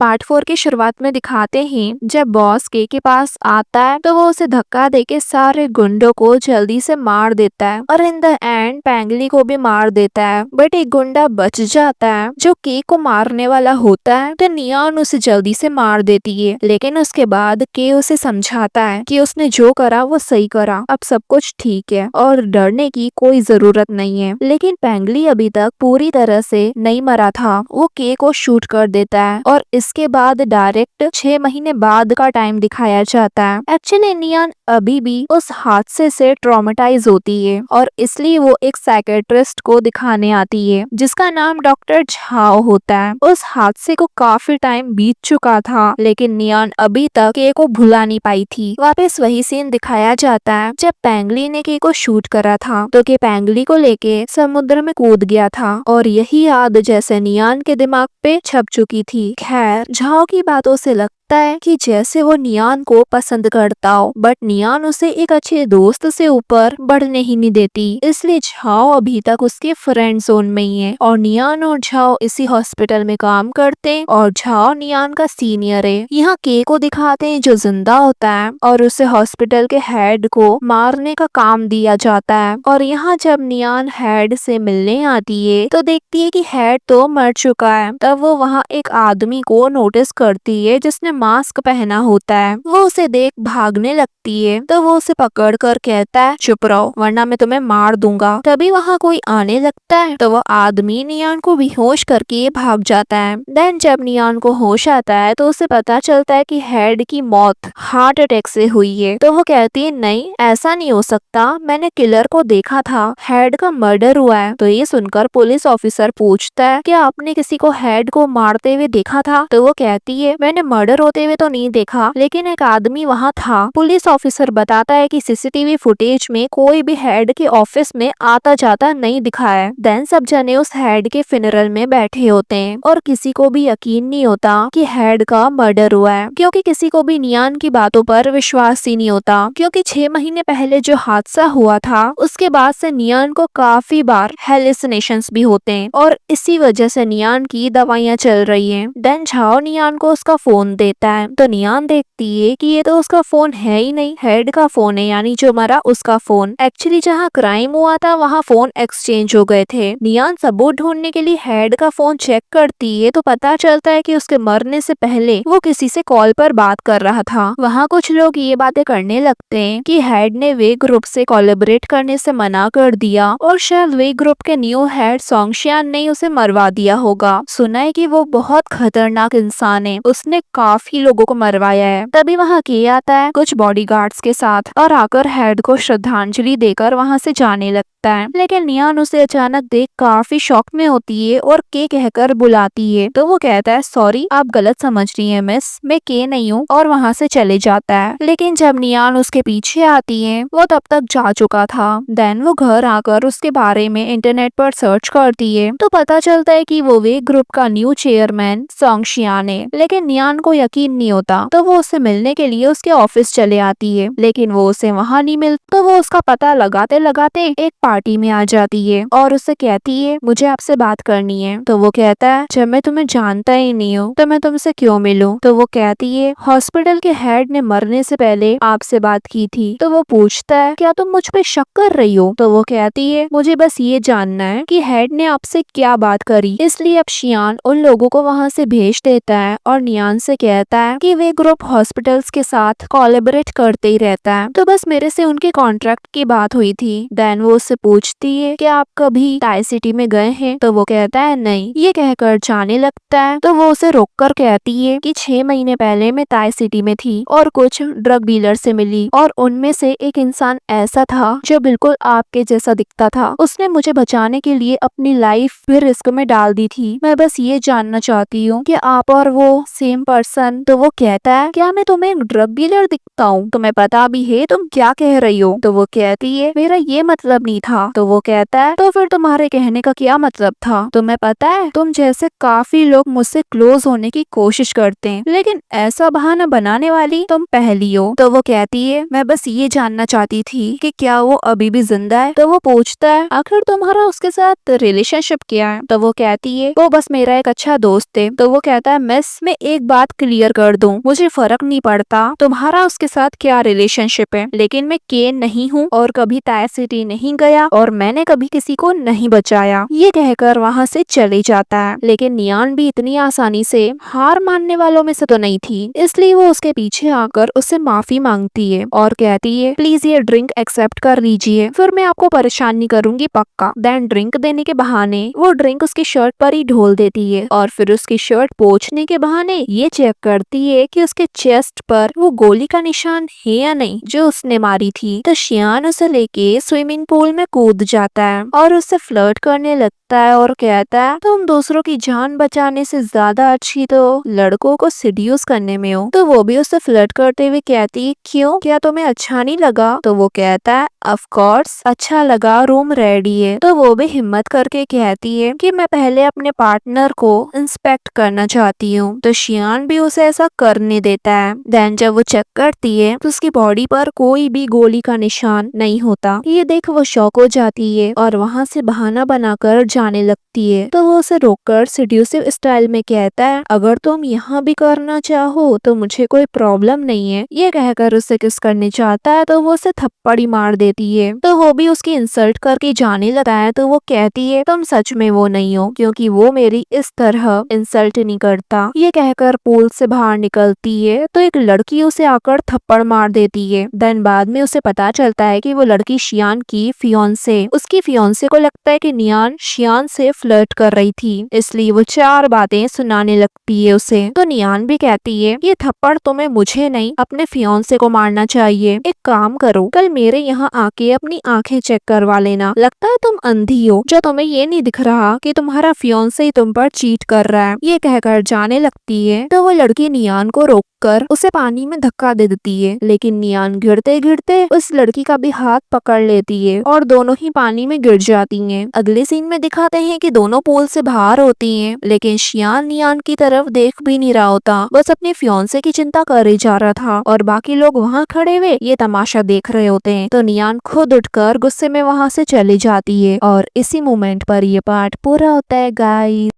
Part 4 की शुरुआत में दिखाते हैं जब बॉस के पास आता है तो वो उसे धक्का देके सारे गुंडों को जल्दी से मार देता है और इन द एंड पेंगली को भी मार देता है। बट एक गुंडा बच जाता है जो के को मारने वाला होता है तो नियॉन उसे जल्दी से मार देती है। लेकिन उसके बाद के उसे समझाता है कि उसने जो करा वो सही करा, अब सब कुछ ठीक है और डरने की कोई जरूरत नहीं है। लेकिन पेंगली अभी तक पूरी तरह से नहीं मरा था। वो के को शूट कर देता है और इसके बाद डायरेक्ट 6 महीने बाद का टाइम दिखाया जाता है। एक्चुअली नियॉन अभी भी उस हादसे से ट्रॉमेटाइज होती है और इसलिए वो एक साइकेट्रिस्ट को दिखाने आती है जिसका नाम डॉक्टर झाओ होता है। उस हादसे को काफी टाइम बीत चुका था लेकिन नियॉन अभी तक के को भुला नहीं पाई थी। वापस वही सीन दिखाया जाता है जब पेंगली ने के को शूट करा था तो के पेंगली को लेके समुद्र में कूद गया था और यही याद जैसे नियॉन के दिमाग पे छप चुकी थी। खैर झाओ की बातों से लगता है कि जैसे वो नियॉन को पसंद करता हो बट नियॉन उसे एक अच्छे दोस्त से ऊपर बढ़ने ही नहीं देती, इसलिए झाओ अभी तक उसके फ्रेंड जोन में ही है और नियॉन और झाओ इसी हॉस्पिटल में काम करते हैं और झाओ नियॉन का सीनियर है। यहाँ के को दिखाते हैं जो जिंदा होता है और उसे हॉस्पिटल के हेड को मारने का काम दिया जाता है और यहाँ जब नियॉन हेड से मिलने आती है तो देखती है कि हेड तो मर चुका है। तब वो वहाँ एक आदमी को नोटिस करती है जिसने मास्क पहना होता है। वो उसे देख भागने लगती है तो वो उसे पकड़ कर कहता है चुप रहो वरना मैं तुम्हें मार दूंगा। तभी वहाँ कोई आने लगता है तो वो आदमी नियॉन को बेहोश करके भाग जाता है। देन जब नियॉन को होश आता है तो उसे पता चलता है कि हेड की मौत हार्ट अटैक से हुई है। तो वो कहती है नहीं ऐसा नहीं हो सकता, मैंने किलर को देखा था, हेड का मर्डर हुआ है। तो ये सुनकर पुलिस ऑफिसर पूछता है क्या आपने किसी को हेड को मारते हुए देखा था? तो वो कहती है मैंने मर्डर होते हुए तो नहीं देखा लेकिन एक आदमी वहाँ था। पुलिस ऑफिसर बताता है कि सीसीटीवी फुटेज में कोई भी हेड के ऑफिस में आता जाता नहीं दिखा है। देन सब जने उस हेड के फ्यूनरल में बैठे होते हैं और किसी को भी यकीन नहीं होता कि हेड का मर्डर हुआ है क्योंकि किसी को भी नियॉन की बातों पर विश्वास ही नहीं होता क्योंकि 6 महीने पहले जो हादसा हुआ था उसके बाद से नियॉन को काफी बार हेलुसिनेशंस भी होते हैं और इसी वजह से नियॉन की दवाइयाँ चल रही हैं। देन झाओ नियॉन को उसका फोन देता है तो नियॉन देखती है कि ये तो उसका फोन है ही नहीं, हेड का फोन है यानी जो मरा उसका फोन। एक्चुअली जहाँ क्राइम हुआ था वहाँ फोन एक्सचेंज हो गए थे। नियॉन सबूत ढूंढने के लिए हेड का फोन चेक करती है तो पता चलता है कि उसके मरने से पहले वो किसी से कॉल पर बात कर रहा था। वहाँ कुछ लोग ये बातें करने लगते हैं कि हेड ने वे ग्रुप से कोलैबोरेट करने से मना कर दिया और शायद वे ग्रुप के न्यू हेड सोंगशियान ने उसे मरवा दिया होगा। सुना है कि वो बहुत खतरनाक इंसान है, उसने काफी लोगों को मरवाया है। तभी वहाँ के आता है कुछ बॉडीगार्ड्स के साथ और आकर हेड को श्रद्धांजलि देकर वहाँ से जाने लगता है। लेकिन नियॉन उसे अचानक देख काफी शॉक में होती है और के कहकर बुलाती है तो वो कहता है सॉरी आप गलत समझ रही हैं मिस, मैं के नहीं हूँ और वहाँ से चले जाता है। लेकिन जब नियॉन उसके पीछे आती है वो तब तक जा चुका था। देन वो घर आकर उसके बारे में इंटरनेट पर सर्च करती है तो पता चलता है कि वो वे ग्रुप का न्यू चेयरमैन सोंगशियान है। लेकिन नियॉन को यकीन नहीं होता तो वो उससे मिलने के लिए उसके ऑफिस चले आती है लेकिन वो उसे वहाँ नहीं मिलता तो वो उसका पता लगाते लगाते एक पार्टी में आ जाती है और उससे कहती है मुझे आपसे बात करनी है। तो वो कहता है जब मैं तुम्हें जानता ही नहीं हूँ तो मैं तुमसे क्यों मिलूं? तो वो कहती है हॉस्पिटल के हेड ने मरने से पहले आपसे बात की थी। तो वो पूछता है क्या तुम मुझ पे शक कर रही हो? तो वो कहती है मुझे बस ये जानना है कि हेड ने आपसे क्या बात करी। इसलिए अब शियान उन लोगों को वहाँ से भेज देता है और नियॉन से कहता है कि वे ग्रुप हॉस्पिटल्स के साथ कोलैबोरेट करते ही रहता है तो बस मेरे से उनके कॉन्ट्रैक्ट की बात हुई थी। देन वो उससे पूछती है कि आप कभी टाई सिटी में गए हैं? तो वो कहता है नहीं। ये कहकर जाने लगता है तो वो उसे रोककर कहती है कि 6 महीने पहले मैं टाई सिटी में थी और कुछ ड्रग डीलर से मिली और उनमें से एक इंसान ऐसा था जो बिल्कुल आपके जैसा दिखता था। उसने मुझे बचाने के लिए अपनी लाइफ भी रिस्क में डाल दी थी। मैं बस ये जानना चाहती हूँ कि आप और वो सेम पर्सन? तो वो कहता है क्या मैं तुम्हें एक ड्रग डीलर दिखता हूँ? तुम्हें पता भी है तुम क्या कह रही हो? तो वो कहती है मेरा ये मतलब नहीं था। तो वो कहता है तो फिर तुम्हारे कहने का क्या मतलब था? तुम्हें पता है तुम जैसे काफी लोग मुझसे क्लोज होने की कोशिश करते हैं, लेकिन ऐसा बहाना बनाने वाली तुम पहली हो। तो वो कहती है मैं बस ये जानना चाहती थी कि क्या वो अभी भी जिंदा है। तो वो पूछता है आखिर तुम्हारा उसके साथ रिलेशनशिप क्या है? तो वो कहती है वो बस मेरा एक अच्छा दोस्त है। तो वो कहता है मिस मैं एक बात क्लियर कर दूं, मुझे फर्क नहीं पड़ता तुम्हारा उसके साथ क्या रिलेशनशिप है, लेकिन मैं केन नहीं हूँ और कभी ताय सिटी नहीं गया और मैंने कभी किसी को नहीं बचाया। ये कहकर वहाँ से चले जाता है। लेकिन नियान भी इतनी आसानी से हार मानने वालों में से तो नहीं थी, इसलिए वो उसके पीछे आकर उससे माफी मांगती है और कहती है प्लीज ये ड्रिंक एक्सेप्ट कर लीजिए, फिर मैं आपको परेशान नहीं करूंगी पक्का। देन ड्रिंक देने के बहाने वो ड्रिंक उसकी शर्ट पर ही ढोल देती है और फिर उसकी शर्ट पोंछने के बहाने ये चेक करती है कि उसके चेस्ट पर वो गोली का निशान है या नहीं जो उसने मारी थी। तो शियान उसे लेके स्विमिंग पूल में कूद जाता है और उससे फ्लर्ट करने लगता है और कहता है तुम दूसरों की जान बचाने से ज्यादा अच्छी तो लड़कों को सिड्यूस करने में हो। तो वो भी उससे फ्लर्ट करते हुए कहती क्यों, क्या तुम्हें अच्छा नहीं लगा? तो वो कहता है ऑफ कोर्स अच्छा लगा, रूम रेडी है। तो वो भी हिम्मत करके कहती है कि मैं पहले अपने पार्टनर को इंस्पेक्ट करना चाहती हूँ। तो शियान भी उसे ऐसा करने देता है। देन जब वो चेक करती है तो उसकी बॉडी पर कोई भी गोली का निशान नहीं होता। ये देख वो शॉक हो जाती है और वहाँ से बहाना बनाकर जाने लगती है। तो वो उसे रोककर सिड्यूसिव स्टाइल में कहता है अगर तुम यहाँ भी करना चाहो तो मुझे कोई प्रॉब्लम नहीं है। ये कहकर उससे किस करने चाहता है तो वो उसे थप्पड़ ही मार देती है। तो वो भी उसकी इंसल्ट करके जाने लगा है। तो वो कहती है तुम सच में वो नहीं हो, क्योंकि वो मेरी इस तरह इंसल्ट नहीं करता। ये कहकर पूल से बाहर निकलती है तो एक लड़की उसे आकर थप्पड़ मार देती है। देन बाद में उसे पता चलता है कि वो लड़की शियान की फियोंसे। उसकी फियोंसे को लगता है कि नियान शियान से फ्लर्ट कर रही थी, इसलिए वो 4 बातें सुनाने लगती है उसे। तो नियान भी कहती है ये थप्पड़ तुम्हें मुझे नहीं अपने फियोंसे को मारना चाहिए। एक काम करो कल मेरे यहाँ आके अपनी आंखें चेक करवा लेना, लगता है तुम अंधी हो जो तुम्हें ये नहीं दिख रहा कि तुम्हारा फियोंसे ही तुम पर चीट कर रहा है। ये कहकर जाने लगती है। तो वो लड़की नियान को रोककर उसे पानी में धक्का दे देती है, लेकिन नियान गिरते गिरते उस लड़की का भी हाथ पकड़ लेती है और दोनों ही पानी में गिर जाती हैं। अगले सीन में दिखाते हैं कि दोनों पूल से बाहर होती हैं, लेकिन शियान नियान की तरफ देख भी नहीं रहा होता, बस अपने फियोंसे की चिंता करे जा रहा था और बाकी लोग वहाँ खड़े हुए ये तमाशा देख रहे होते हैं। तो नियान खुद उठकर गुस्से में वहाँ से चली जाती है और इसी मोमेंट पर ये पार्ट पूरा होता है गाइस।